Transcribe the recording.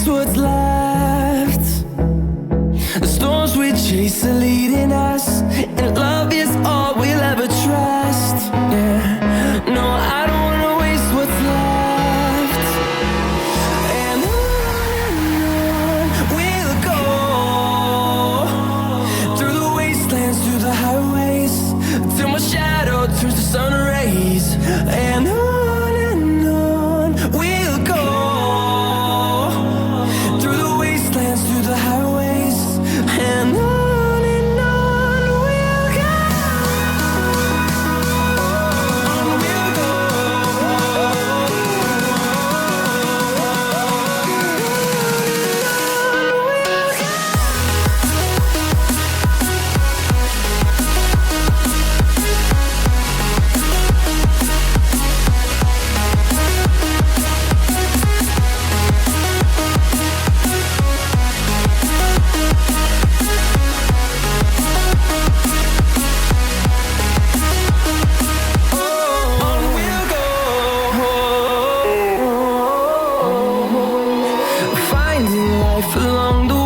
what's left. The storms we chase are leading us, and love is all we'll ever trust. Yeah, no, I don't wanna waste what's left. And on we'll go, through the wastelands, through the highways, till my shadow turns to sun rays. And on we'll go, through the wastelands, through the highways, and on we'll go. On we'll go. On we'll go. Finding life along the